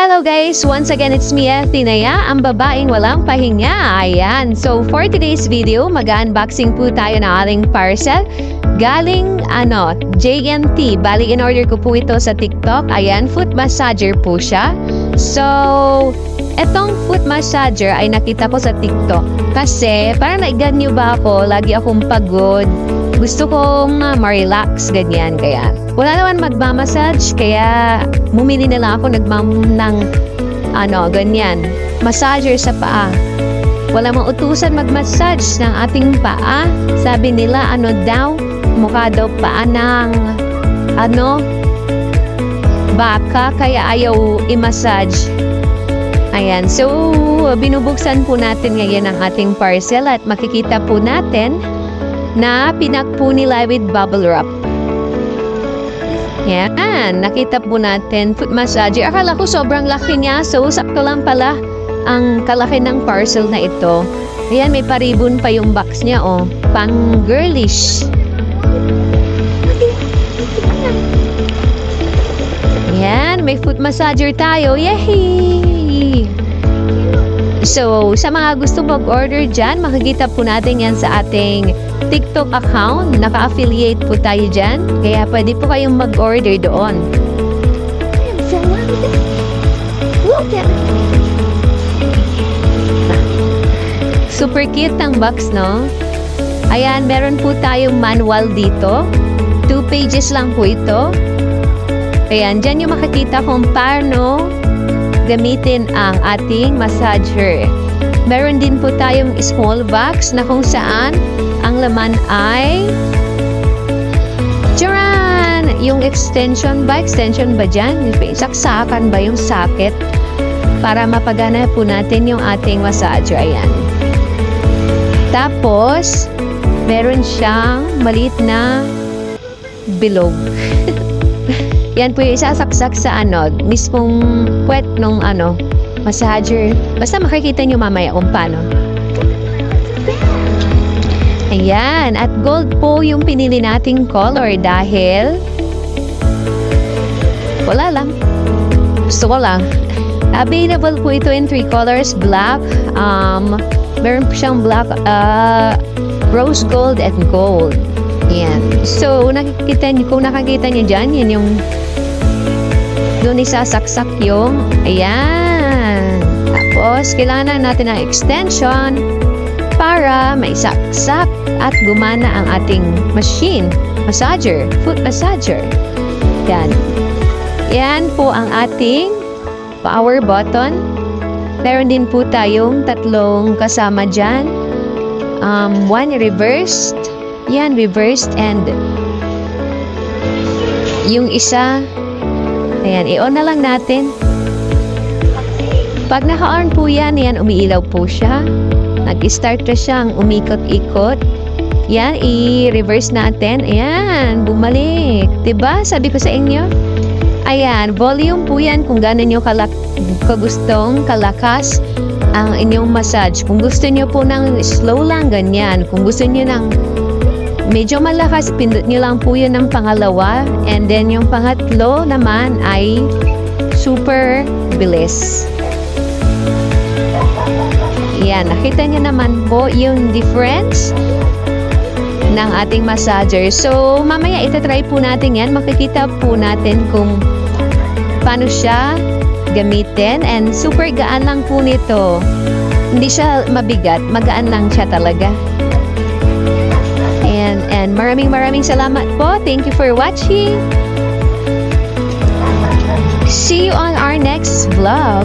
Hello guys! Once again, it's me, Tinaya, ang babaeng walang pahinga. Ayan. So, for today's video, mag-unboxing po tayo ng ating parcel. Galing, JNT. Bali, in-order ko po ito sa TikTok. Ayan, foot massager po siya. So, etong foot massager ay nakita ko sa TikTok. Kasi, parang naiganyo ba ako? Lagi akong pagod. Gusto kong ma-relax, ganyan. Kaya, wala naman magmamassage. Kaya, bumili na lang ako ng ganyan. Massager sa paa. Wala mang utusan mag-massage ng ating paa. Sabi nila, mukha daw paa ng, baka. Kaya ayaw i-massage. Ayan. So, binubuksan po natin ngayon ang ating parcel at makikita po natin na pinak po nila with bubble wrap. Yan, nakita po natin foot massager. Akala ko sobrang laki niya, so sakto lang pala ang kalaki ng parcel na ito. Ayan, may paribon pa yung box niya, pang girlish. Ayan, may foot massager tayo. Yehey! So, sa mga gusto mag-order dyan, makikita po natin yan sa ating TikTok account. Naka-affiliate po tayo dyan. Kaya pwede po kayong mag-order doon. Super cute ang box, no? Ayan, meron po tayong manual dito. 2 pages lang po ito. Ayan, dyan yung makikita kung paano gamitin ang ating massager. Meron din po tayong small box na kung saan ang laman ay charan! Yung extension ba dyan? Saksakan ba yung socket para mapagana po natin yung ating massager. Ayan. Tapos, meron siyang maliit na bilog. Yan po yung isasaksak sa mismong puwet nung massager. Basta makikita nyo mamaya kung paano. Ayan. At gold po yung pinili nating color dahil wala lang. Gusto ko lang. Available po ito in 3 colors. Black. Meron po siyang black, rose gold, and gold. Ayan. So, kung nakakita nyo dyan, yan yung doon isasaksak yung, ayan. Tapos, kailangan natin ng extension para maisaksak at gumana ang ating machine, massager, foot massager. Yan. Yan po ang ating power button. Meron din po tayong 3 kasama dyan. One reversed. Yan, reversed, and yung isa, ayan, i-on na lang natin. Pag naka-on po yan, umiilaw po siya. Nag-start na siyang umikot-ikot. Yan, i-reverse natin. Ayan, bumalik. Diba? Sabi ko sa inyo. Ayan, volume po yan kung gano'n nyo kagustong kalakas ang inyong massage. Kung gusto nyo po ng slow lang, ganyan. Kung gusto nyo ng medyo malakas, pindot nyo lang po yun ng pangalawa. And then yung pangatlo naman ay super bilis. Yan, nakita nyo naman po yung difference ng ating massager. So, mamaya itatry po natin yan. Makikita po natin kung paano siya gamitin. And super gaan lang po nito. Hindi siya mabigat. Magaan lang siya talaga. And maraming salamat po. Thank you for watching. See you on our next vlog.